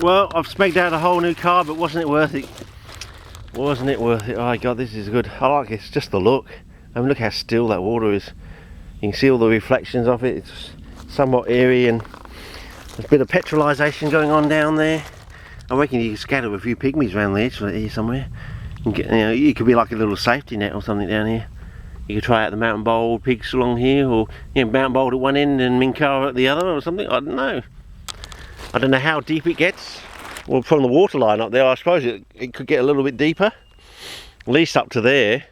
Well, I've smegged out a whole new car, but wasn't it worth it? Wasn't it worth it? Oh my god, this is good. I like it. It's just the look. I mean, look how still that water is. You can see all the reflections of it. It's somewhat airy, and there's a bit of petrolization going on down there. I reckon you can scatter a few pygmies around the edge here somewhere. And get, you know, you could be like a little safety net or something down here. You could try out the mountain bold pigs along here, or mountain bold at one end and mincar at the other, or something. I don't know. I don't know how deep it gets. Well, from the water line up there, I suppose it could get a little bit deeper. At least up to there.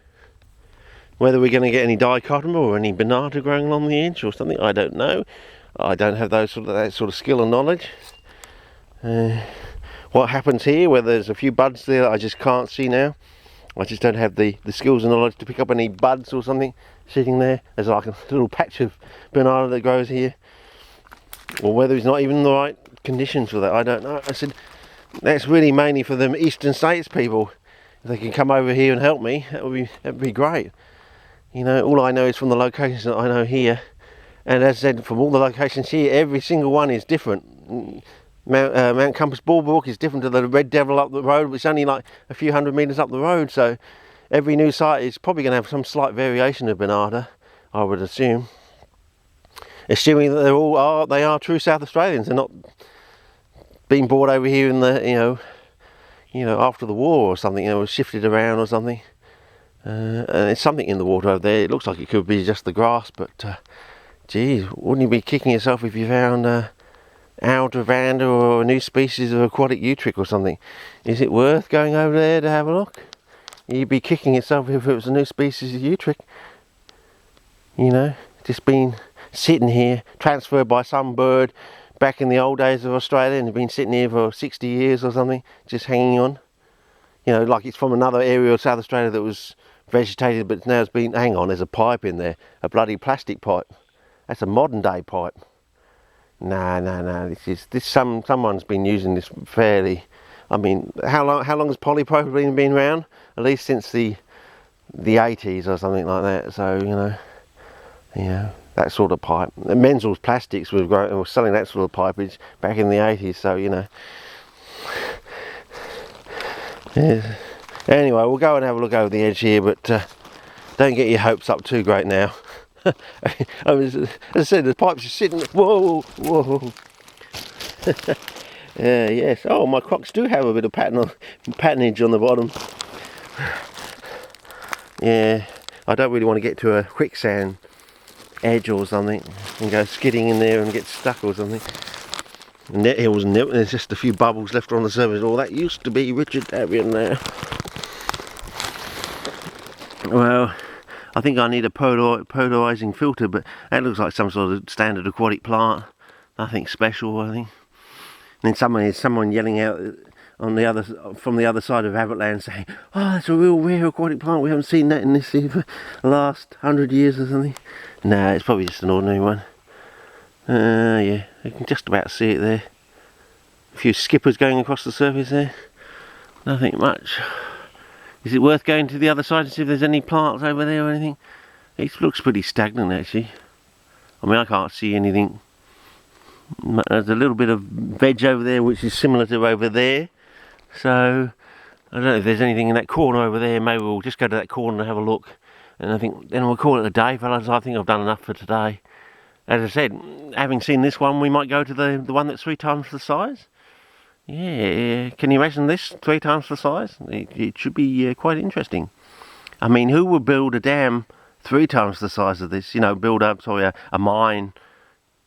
Whether we're going to get any dichotomous or any Bernarda growing along the edge or something, I don't know. I don't have that sort of skill and knowledge. What happens here, whether there's a few buds there that I just can't see now. I just don't have the skills and knowledge to pick up any buds or something sitting there. There's like a little patch of Bernarda that grows here. Or whether it's not even in the right conditions for that, I don't know. I said, that's really mainly for them eastern states people. If they can come over here and help me, that would be great. You know, all I know is from the locations that I know here. And as I said, from all the locations here, every single one is different. Mount Compass Bulbrook is different to the Red Devil up the road, which is only like a few hundred metres up the road. So every new site is probably going to have some slight variation of Bernarda, I would assume. Assuming that they are true South Australians. They're not being brought over here in the after the war or something. Shifted around or something. And there's something in the water over there. It looks like it could be just the grass, but geez, wouldn't you be kicking yourself if you found Aldrovanda or a new species of aquatic eutric or something? Is it worth going over there to have a look? You'd be kicking yourself if it was a new species of eutric. Just been sitting here, transferred by some bird back in the old days of Australia, and been sitting here for 60 years or something, just hanging on. Like it's from another area of South Australia that was vegetated, but now it's been, hang on, there's a pipe in there, a bloody plastic pipe. That's a modern day pipe. No, someone's been using this fairly. I mean, how long has polypropylene been around? At least since the 80s or something like that. So that sort of pipe. Menzel's Plastics was selling that sort of pipage back in the 80s. So Yeah. Anyway, we'll go and have a look over the edge here, but don't get your hopes up too great now. As I said, the pipes are sitting. Whoa. Yes. Oh, my crocs do have a bit of patternage on the bottom. Yeah, I don't really want to get to a quicksand edge or something and go skidding in there and get stuck or something. Net hills and there's just a few bubbles left on the surface. Oh, that used to be Richard Davian there. Well, I think I need a polarizing filter, but that looks like some sort of standard aquatic plant. Nothing special, I think. And then someone yelling out from the other side of Abbotland saying, "Oh, that's a real rare aquatic plant. We haven't seen that in this here for the last 100 years or something." Nah, it's probably just an ordinary one. Yeah, you can just about see it there. A few skippers going across the surface there. Nothing much. Is it worth going to the other side to see if there's any plants over there or anything? It looks pretty stagnant actually. I mean, I can't see anything. There's a little bit of veg over there which is similar to over there. So, I don't know if there's anything in that corner over there. Maybe we'll just go to that corner and have a look. And I think then we'll call it a day, fellas. I think I've done enough for today. As I said, having seen this one, we might go to the one that's 3 times the size. Yeah, can you imagine this 3 times the size? It should be quite interesting. I mean, who would build a dam 3 times the size of this? Build a mine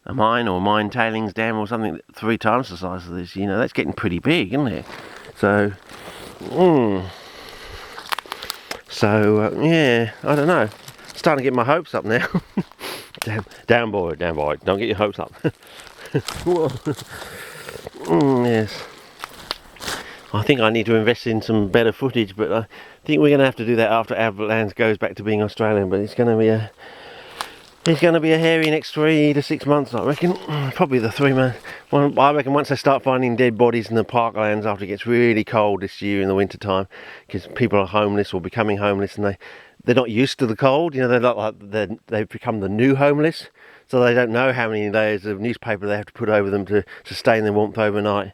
or mine tailings dam or something 3 times the size of this. That's getting pretty big, isn't it? So, yeah, I don't know. Starting to get my hopes up now. Down boy, don't get your hopes up. Yes. I think I need to invest in some better footage, but I think we're going to have to do that after Abbotlands goes back to being Australian. But it's going to be a hairy next 3 to 6 months, I reckon. Probably the 3 months. Well, I reckon once they start finding dead bodies in the parklands after it gets really cold this year in the winter time, because people are homeless or becoming homeless, and they're not used to the cold. They're not like they've become the new homeless, so they don't know how many layers of newspaper they have to put over them to sustain their warmth overnight.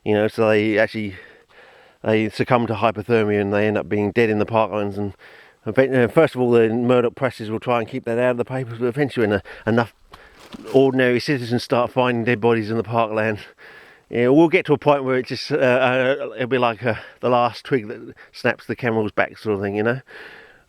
you know, so they succumb to hypothermia and they end up being dead in the parklands. And first of all, the Murdoch presses will try and keep that out of the papers, but eventually when enough ordinary citizens start finding dead bodies in the parkland, yeah, we'll get to a point where it just it'll be like the last twig that snaps the camel's back sort of thing, you know.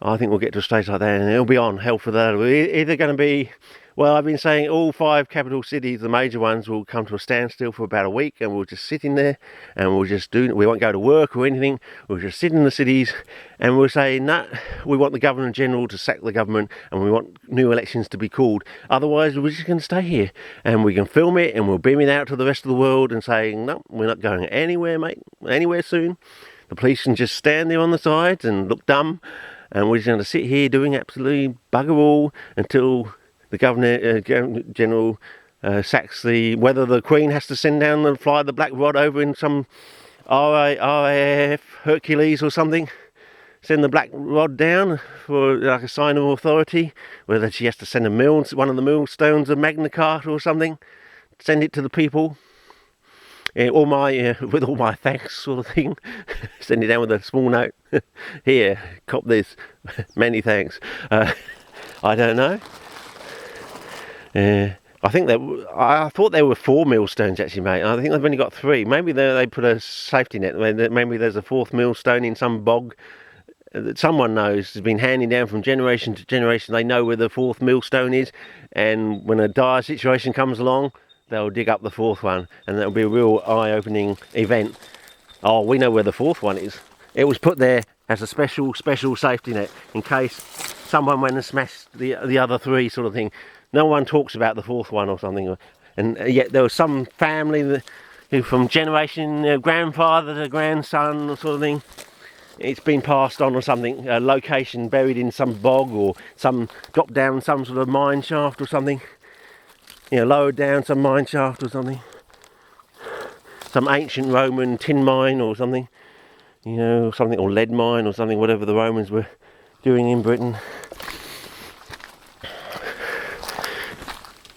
I think we'll get to a stage like that, and it'll be on hell for that. We're either going to be, well, I've been saying all 5 capital cities, the major ones, will come to a standstill for about a week, and we'll just sit in there, and we won't go to work or anything. We'll just sit in the cities, and we'll say, no, we want the Governor General to sack the government, and we want new elections to be called. Otherwise, we're just going to stay here, and we can film it, and we'll beam it out to the rest of the world, and say, no, we're not going anywhere, mate, anywhere soon. The police can just stand there on the sides and look dumb, and we're just going to sit here doing absolutely bugger all until the Governor General sacks whether the Queen has to send down and fly the black rod over in some RAF Hercules or something, send the black rod down for like a sign of authority, whether she has to send one of the millstones of Magna Carta or something, send it to the people. With all my thanks sort of thing. Send it down with a small note. Here, cop this. Many thanks. I don't know. I thought there were 4 millstones actually, mate. I think they've only got 3. Maybe they put a safety net. Maybe there's a 4th millstone in some bog that someone knows has been handing down from generation to generation. They know where the 4th millstone is, and when a dire situation comes along, they'll dig up the 4th one, and that'll be a real eye-opening event. Oh, we know where the 4th one is. It was put there as a special safety net in case someone went and smashed the other 3 sort of thing. No one talks about the 4th one or something, and yet there was some family who, from generation grandfather to grandson sort of thing, it's been passed on or something. A location buried in some bog or dropped down some sort of mine shaft or something. You know, lowered down some mine shaft or something, some ancient Roman tin mine or something, you know, something, or lead mine or something, whatever the Romans were doing in Britain.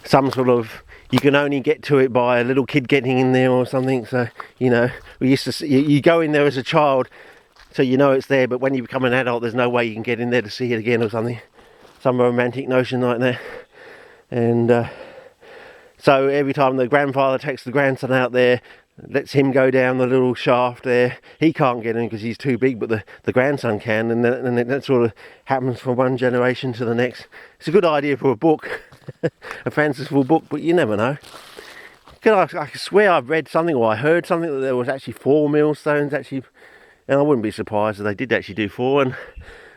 Some sort of, you can only get to it by a little kid getting in there or something. So, you know, we used to see, you go in there as a child, so you know it's there, but when you become an adult, there's no way you can get in there to see it again or something. Some romantic notion like that. And so every time the grandfather takes the grandson out there, lets him go down the little shaft there, he can't get in because he's too big, but the grandson can, and that sort of happens from one generation to the next. It's a good idea for a book, a fanciful book, but you never know. I swear I've read something, or I heard something, that there was actually 4 millstones actually, and I wouldn't be surprised if they did actually do 4, and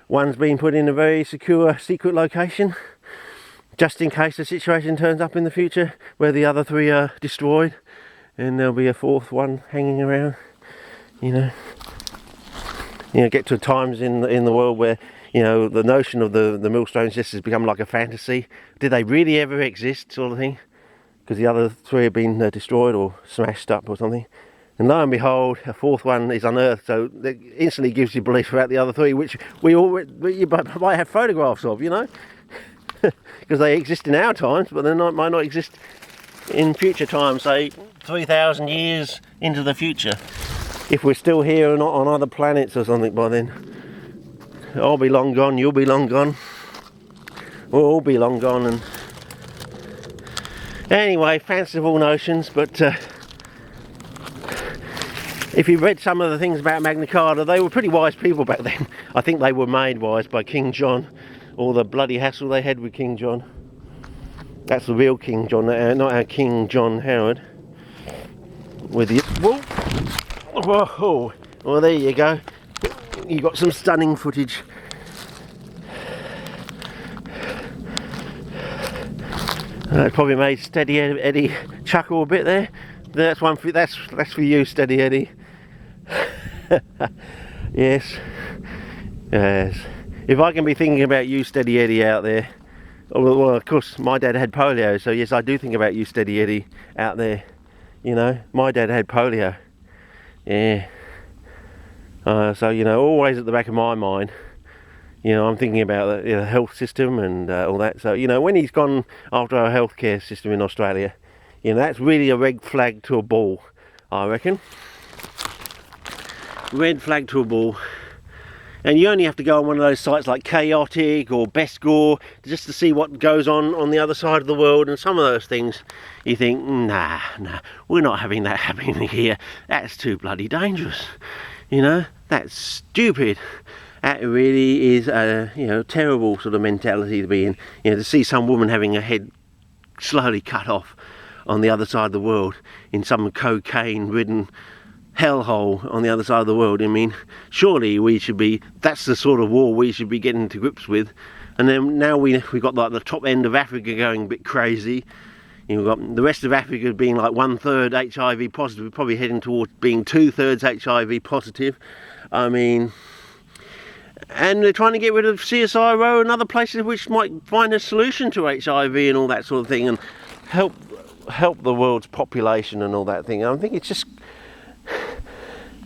one's been put in a very secure, secret location, just in case the situation turns up in the future where the other 3 are destroyed, and there'll be a 4th one hanging around. You know, get to times in the world where, you know, the notion of the millstones just has become like a fantasy. Did they really ever exist, sort of thing? Because the other 3 have been destroyed or smashed up or something. And lo and behold, a 4th one is unearthed, so it instantly gives you belief about the other 3, which you might have photographs of, you know. Because they exist in our times, but they might not exist in future times, say 3,000 years into the future. If we're still here or not on other planets or something by then. I'll be long gone, you'll be long gone. We'll all be long gone. And anyway, fanciful notions, but if you read some of the things about Magna Carta, they were pretty wise people back then. I think they were made wise by King John. All the bloody hassle they had with King John. That's the real King John, not our King John Howard. With you. Whoa! Well, there you go. You got some stunning footage. That probably made Steady Eddie chuckle a bit there. That's one for that's for you, Steady Eddie. Yes. If I can be thinking about you, Steady Eddie, out there, well, of course, my dad had polio, so yes, I do think about you, Steady Eddie, out there. You know, my dad had polio. Yeah. So, you know, always at the back of my mind, you know, I'm thinking about the health system and all that. So, you know, when he's gone after our healthcare system in Australia, you know, that's really a red flag to a ball, I reckon. red flag to a bull. And you only have to go on one of those sites like Chaotic or Best Gore just to see what goes on the other side of the world. And some of those things you think, nah, we're not having that happening here. That's too bloody dangerous. You know, that's stupid. That really is a, you know, terrible sort of mentality to be in. You know, to see some woman having her head slowly cut off on the other side of the world in some cocaine-ridden hellhole on the other side of the world. I mean, surely we should be, that's the sort of war we should be getting to grips with. And then now we've got like the top end of Africa going a bit crazy. You've got the rest of Africa being like 1/3 HIV positive. We're probably heading towards being 2/3 HIV positive. I mean, and they're trying to get rid of CSIRO and other places which might find a solution to HIV and all that sort of thing, and help the world's population and all that thing. I think it's just,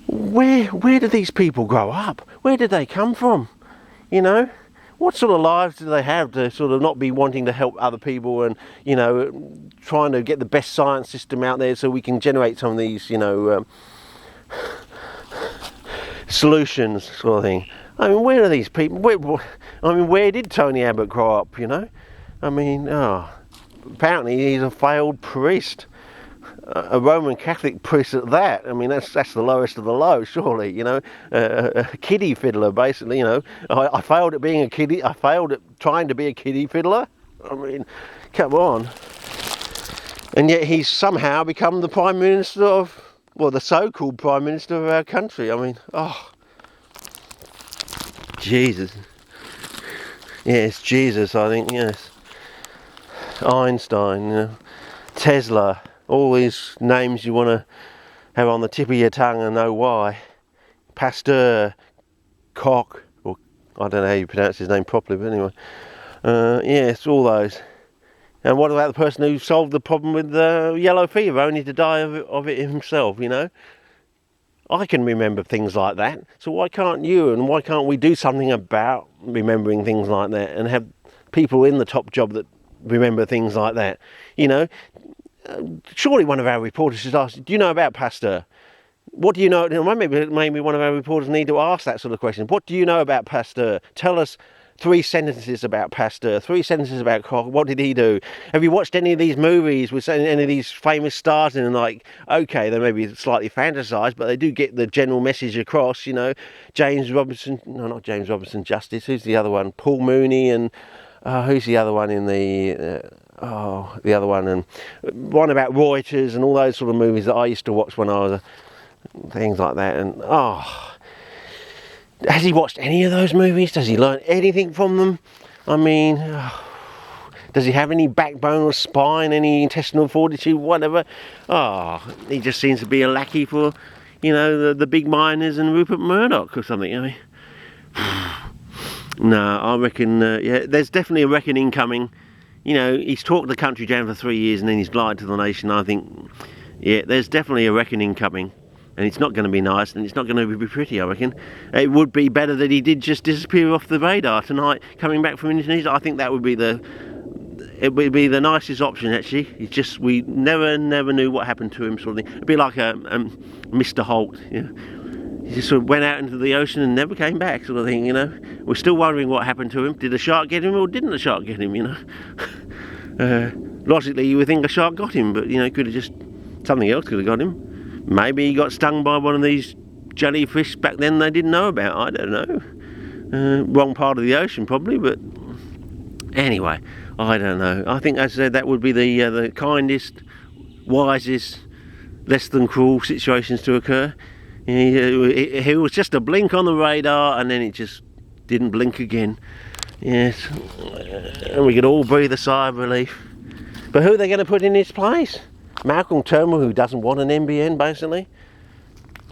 where do these people grow up? Where did they come from? You know, what sort of lives do they have to sort of not be wanting to help other people, and, you know, trying to get the best science system out there so we can generate some of these, you know, solutions sort of thing. I mean, where are these people? Where did Tony Abbott grow up, you know? I mean, apparently he's a failed priest. A Roman Catholic priest at that. I mean, that's the lowest of the low, surely, you know. A kiddie fiddler, basically, you know. I failed at being a kiddie. I failed at trying to be a kiddie fiddler. I mean, come on. And yet he's somehow become the Prime Minister of, well, the so-called Prime Minister of our country. I mean, oh, Jesus. Yes, Jesus, I think, yes. Einstein, you know. Tesla. All these names you want to have on the tip of your tongue and know why. Pasteur, Koch, or I don't know how you pronounce his name properly, but anyway. Yes, all those. And what about the person who solved the problem with yellow fever, only to die of it himself, you know? I can remember things like that, so why can't you, and why can't we do something about remembering things like that and have people in the top job that remember things like that, you know? Surely one of our reporters should ask, do you know about Pasteur? What do you know? Maybe one of our reporters need to ask that sort of question. What do you know about Pasteur? Tell us 3 sentences about Pasteur, 3 sentences about Koch. What did he do? Have you watched any of these movies with any of these famous stars? And like, okay, they may be slightly fantasised, but they do get the general message across, you know. James Robinson, no, not James Robinson Justice, who's the other one? Paul Mooney, and who's the other one in the... the other one, and one about Reuters and all those sort of movies that I used to watch when I was things like that. And has he watched any of those movies? Does he learn anything from them? I mean, does he have any backbone or spine, any intestinal fortitude, whatever? He just seems to be a lackey for, you know, the big miners and Rupert Murdoch or something. I mean, no, I reckon, yeah, there's definitely a reckoning coming. You know, he's talked the country down for 3 years and then he's lied to the nation. I think, yeah, there's definitely a reckoning coming. And it's not going to be nice, and it's not going to be pretty, I reckon. It would be better that he did just disappear off the radar tonight, coming back from Indonesia. I think that would be the nicest option, actually. It's just, we never knew what happened to him, sort of thing. It'd be like a Mr. Holt, you know. He just sort of went out into the ocean and never came back, sort of thing, you know. We're still wondering what happened to him. Did a shark get him, or didn't a shark get him, you know? Logically, you would think a shark got him, but, you know, could have just, something else could have got him. Maybe he got stung by one of these jellyfish back then they didn't know about. I don't know. Wrong part of the ocean, probably, but anyway, I don't know. I think, as I said, that would be the kindest, wisest, less than cruel situations to occur. It was just a blink on the radar, and then it just didn't blink again. Yes, and we could all breathe a sigh of relief. But who are they going to put in his place? Malcolm Turnbull, who doesn't want an NBN, basically,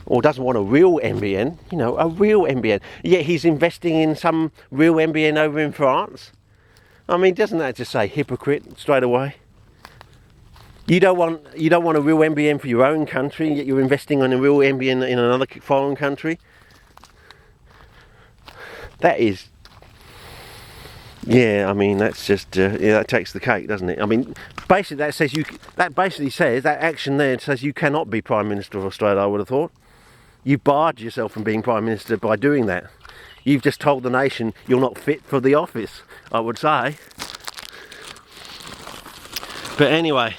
or doesn't want a real NBN, you know, a real NBN. Yet he's investing in some real NBN over in France. I mean, doesn't that just say hypocrite straight away? You don't want a real NBN for your own country, yet you're investing on a real NBN in another foreign country. That is. Yeah, I mean, that's just, yeah, that takes the cake, doesn't it? I mean, basically that basically says, that action there says you cannot be Prime Minister of Australia, I would have thought. you barred yourself from being Prime Minister by doing that. You've just told the nation you're not fit for the office, I would say. But anyway,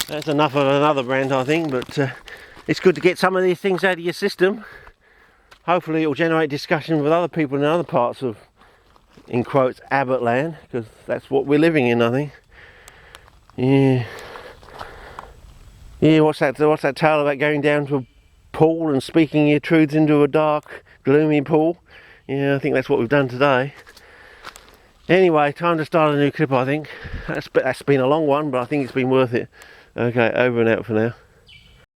that's enough of another rant, I think. But it's good to get some of these things out of your system. Hopefully it will generate discussion with other people in other parts of, in quotes, Abbott land, because that's what we're living in, I think. Yeah. Yeah, what's that tale about going down to a pool and speaking your truths into a dark, gloomy pool? Yeah, I think that's what we've done today. Anyway, time to start a new clip, I think. That's been a long one, but I think it's been worth it. Okay, over and out for now.